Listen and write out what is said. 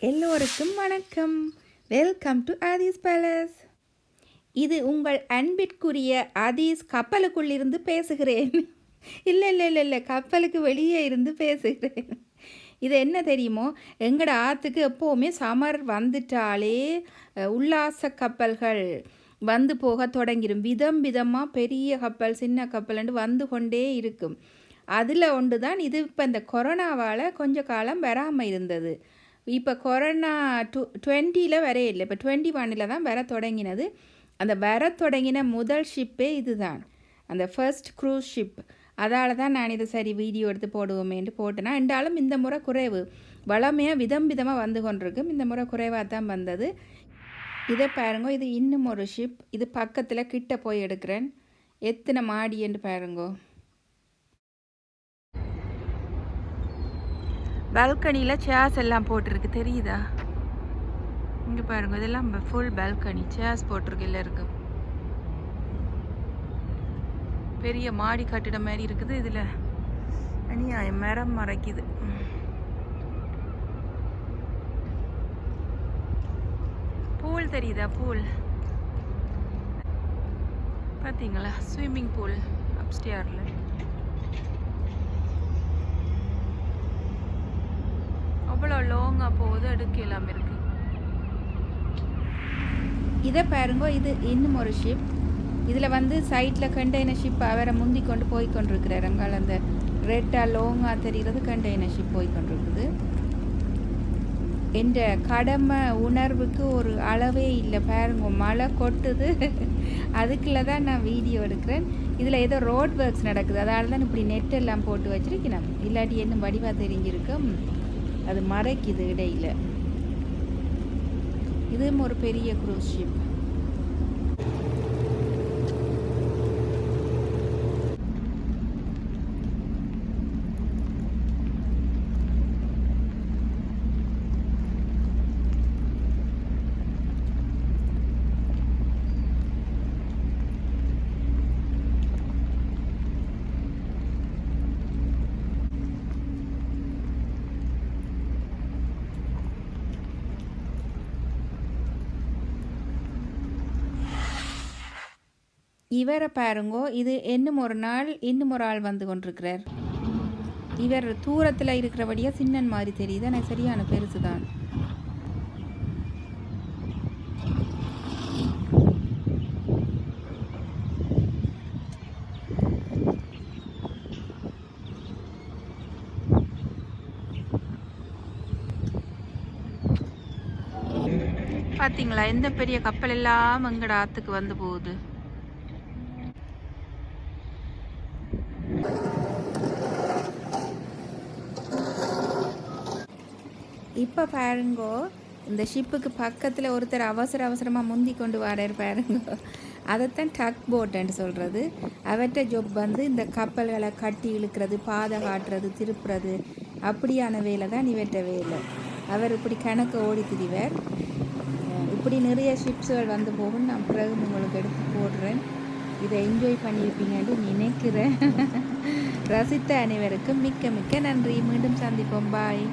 எல்லோருக்கும் வணக்கம். Welcome to Aadhi's palace. இது உங்கள் அன்பிற்குரிய ஆதீஸ் கப்பலுக்குள்ளிருந்து பேசுகிறேன். இல்லை இல்லை இல்லை இல்லை கப்பலுக்கு வெளியே இருந்து பேசுகிறேன். இது என்ன தெரியுமோ, எங்களோட ஆற்றுக்கு எப்போவுமே சமர் வந்துட்டாலே உல்லாச கப்பல்கள் வந்து போக தொடங்கிடும். விதம் விதமாக பெரிய கப்பல் சின்ன கப்பல்னு வந்து கொண்டே இருக்கும். அதில் ஒன்று தான் இது. இப்போ இந்த கொரோனாவால் கொஞ்ச காலம் வராமல் இருந்தது. இப்போ கொரோனா 20 வரையே இல்லை, இப்போ 21 தான் வர தொடங்கினது. அந்த வர தொடங்கின முதல் ஷிப்பே இது தான், அந்த ஃபர்ஸ்ட் க்ரூஸ் ஷிப். அதால் தான் நான் இதை சரி வீடியோ எடுத்து போடுவோமேன்ட்டு போட்டேன்னா. ரெண்டாலும் இந்த முறை குறைவு, வளமையாக விதம் விதமாக வந்து கொண்டிருக்கும். இந்த முறை குறைவாக தான் வந்தது. இதை பாருங்க, இது இன்னும் ஒரு ஷிப். இது பக்கத்தில் கிட்ட போய் எடுக்கிறேன். எத்தனை மாடி என்று பாருங்கோ. பால்கனியில் சேர்ஸ் எல்லாம் போட்டிருக்கு, தெரியுதா? இங்கே பாருங்க, இதெல்லாம் ஃபுல் பால்கனி, சேர்ஸ் போட்டிருக்கு எல்லாருக்கும். பெரிய மாடி கட்டிடம் மாதிரி இருக்குது. இதில் அநியாயம் மரம் மறைக்குது. பூல் தெரியுதா? பூல் பார்த்தீங்களா? ஸ்விம்மிங் பூல் அப்ஸ்டேரில். அவ்வளோ லாங்காக போகுது, அடுக்கு எல்லாமே இருக்குது. இதை பாருங்க, இது இன்னும் ஒரு ஷிப். இதில் வந்து சைட்டில் கண்டெய்னர் ஷிப் அவரை முந்தி கொண்டு போய் கொண்டிருக்கிறார். அங்கால அந்த ரெட்டாக லாங்காக தெரிகிறது கண்டெய்னர் ஷிப் போய் கொண்டிருக்குது. என்ற கடமை உணர்வுக்கு ஒரு அளவே இல்லை. பாருங்க, மழை கொட்டுது. அதுக்குள்ளே தான் நான் வீடியோ எடுக்கிறேன். இதில் ஏதோ ரோட் ஒர்க்ஸ் நடக்குது, அதனால தான் இப்படி நெட்டெல்லாம் போட்டு வச்சிருக்கணும். இல்லாட்டி என்ன வடிவாக தெரிஞ்சிருக்கும், அது மறைக்குது இடையில். இதுவும் ஒரு பெரிய க்ரூஸ் ஷிப். இவரை பாருங்கோ, இது இன்னும் ஒரு நாள் இன்னும் ஒரு ஆள் வந்து கொண்டிருக்கிறார். இவர் தூரத்தில் இருக்கிறபடியாக சின்னன் மாதிரி தெரியுது, எனக்கு சரியான பெருசு தான். பார்த்தீங்களா, எந்த பெரிய கப்பல் எல்லாம் எங்கட ஆற்றுக்கு வந்து போகுது. இப்போ பாருங்கோ, இந்த ஷிப்புக்கு பக்கத்தில் ஒருத்தர் அவசரமாக முந்தி கொண்டு வரார் பாருங்கோ. அதைத்தான் டக் போட்டுன்னு சொல்கிறது. அவற்ற ஜொப் வந்து இந்த கப்பல்களை கட்டி இழுக்கிறது, பாதை காட்டுறது, திருப்புறது, அப்படியான வேலை தான் இவற்ற வேலை. அவர் இப்படி கணக்கு ஓடி திரிவார். இப்படி நிறைய ஷிப்ஸுகள் வந்து போகும். நான் பிறகு உங்களுக்கு எடுத்து போடுறேன். இதை என்ஜாய் பண்ணியிருப்பீங்கன்னு நினைக்கிறேன். ரசித்த அனைவருக்கும் மிக்க மிக்க நன்றி. மீண்டும் சந்திப்போம். பாய்.